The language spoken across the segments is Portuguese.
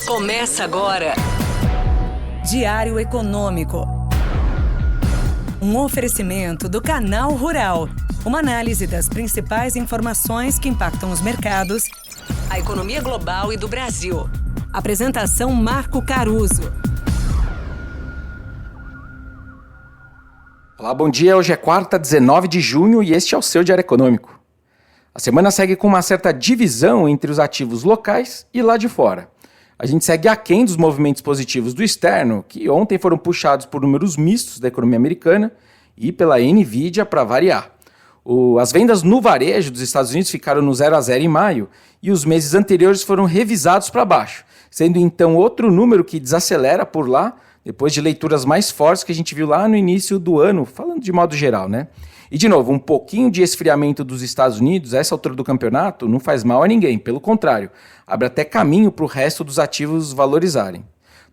Começa agora. Diário Econômico. Um oferecimento do Canal Rural. Uma análise das principais informações que impactam os mercados, a economia global e do Brasil. Apresentação Marco Caruso. Olá, bom dia. Hoje é quarta, 19 de junho e este é o seu Diário Econômico. A semana segue com uma certa divisão entre os ativos locais e lá de fora. A gente segue aquém dos movimentos positivos do externo, que ontem foram puxados por números mistos da economia americana e pela Nvidia para variar. As vendas no varejo dos Estados Unidos ficaram no 0 a 0 em maio e os meses anteriores foram revisados para baixo, sendo então outro número que desacelera por lá, depois de leituras mais fortes que a gente viu lá no início do ano, falando de modo geral, né? E, de novo, um pouquinho de esfriamento dos Estados Unidos, a essa altura do campeonato, não faz mal a ninguém. Pelo contrário, abre até caminho para o resto dos ativos valorizarem.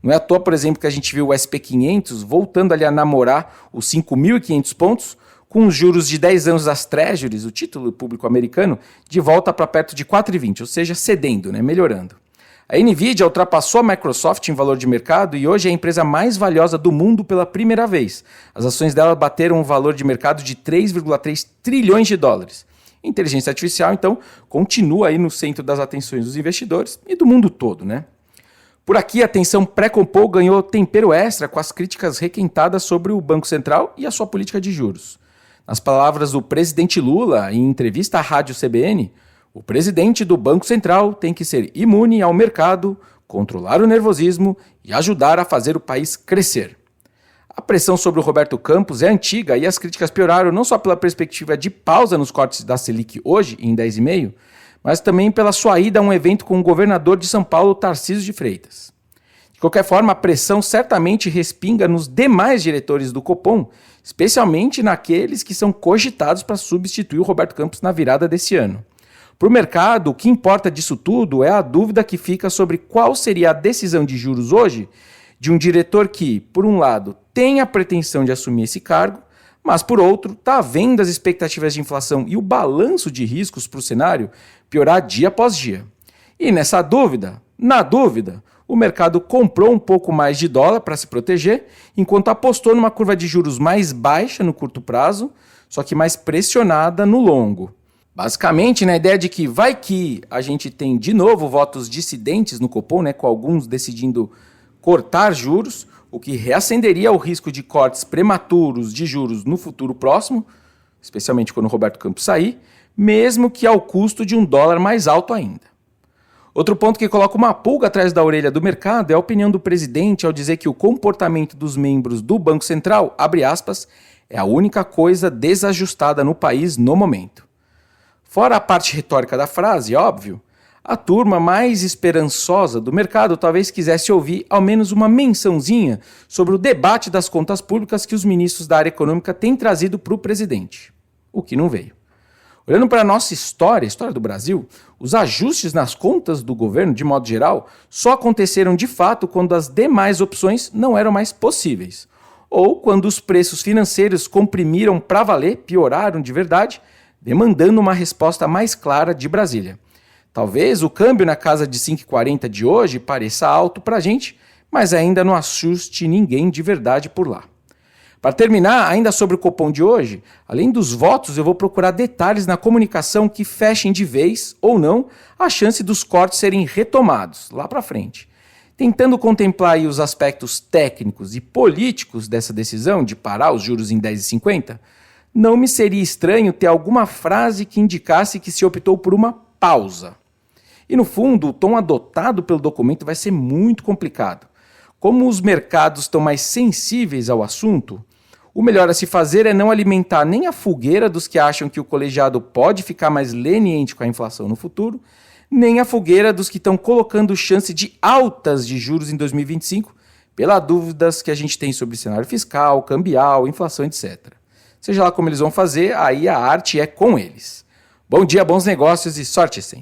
Não é à toa, por exemplo, que a gente viu o SP500 voltando ali a namorar os 5.500 pontos, com os juros de 10 anos das Treasuries, o título público americano, de volta para perto de 4,20, ou seja, cedendo, né, melhorando. A Nvidia ultrapassou a Microsoft em valor de mercado e hoje é a empresa mais valiosa do mundo pela primeira vez. As ações dela bateram um valor de mercado de 3,3 trilhões de dólares. A inteligência artificial, então, continua aí no centro das atenções dos investidores e do mundo todo, né? Por aqui, a tensão pré-compou ganhou tempero extra com as críticas requentadas sobre o Banco Central e a sua política de juros. Nas palavras do presidente Lula, em entrevista à rádio CBN, o presidente do Banco Central tem que ser imune ao mercado, controlar o nervosismo e ajudar a fazer o país crescer. A pressão sobre o Roberto Campos é antiga e as críticas pioraram não só pela perspectiva de pausa nos cortes da Selic hoje, em 10,5%, mas também pela sua ida a um evento com o governador de São Paulo, Tarcísio de Freitas. De qualquer forma, a pressão certamente respinga nos demais diretores do Copom, especialmente naqueles que são cogitados para substituir o Roberto Campos na virada desse ano. Para o mercado, o que importa disso tudo é a dúvida que fica sobre qual seria a decisão de juros hoje de um diretor que, por um lado, tem a pretensão de assumir esse cargo, mas, por outro, está vendo as expectativas de inflação e o balanço de riscos para o cenário piorar dia após dia. E nessa dúvida, o mercado comprou um pouco mais de dólar para se proteger, enquanto apostou numa curva de juros mais baixa no curto prazo, só que mais pressionada no longo. Basicamente, na ideia de que vai que a gente tem de novo votos dissidentes no Copom, né, com alguns decidindo cortar juros, o que reacenderia o risco de cortes prematuros de juros no futuro próximo, especialmente quando o Roberto Campos sair, mesmo que ao custo de um dólar mais alto ainda. Outro ponto que coloca uma pulga atrás da orelha do mercado é a opinião do presidente ao dizer que o comportamento dos membros do Banco Central, abre aspas, é a única coisa desajustada no país no momento. Fora a parte retórica da frase, óbvio, a turma mais esperançosa do mercado talvez quisesse ouvir ao menos uma mençãozinha sobre o debate das contas públicas que os ministros da área econômica têm trazido para o presidente, o que não veio. Olhando para a nossa história, a história do Brasil, os ajustes nas contas do governo, de modo geral, só aconteceram de fato quando as demais opções não eram mais possíveis, ou quando os preços financeiros comprimiram para valer, pioraram de verdade, demandando uma resposta mais clara de Brasília. Talvez o câmbio na casa de 5,40 de hoje pareça alto para a gente, mas ainda não assuste ninguém de verdade por lá. Para terminar, ainda sobre o Copom de hoje, além dos votos, eu vou procurar detalhes na comunicação que fechem de vez, ou não, a chance dos cortes serem retomados lá para frente. Tentando contemplar aí os aspectos técnicos e políticos dessa decisão de parar os juros em 10,50, não me seria estranho ter alguma frase que indicasse que se optou por uma pausa. E no fundo, o tom adotado pelo documento vai ser muito complicado. Como os mercados estão mais sensíveis ao assunto, o melhor a se fazer é não alimentar nem a fogueira dos que acham que o colegiado pode ficar mais leniente com a inflação no futuro, nem a fogueira dos que estão colocando chance de altas de juros em 2025, pelas dúvidas que a gente tem sobre cenário fiscal, cambial, inflação, etc. Seja lá como eles vão fazer, aí a arte é com eles. Bom dia, bons negócios e sorte sempre!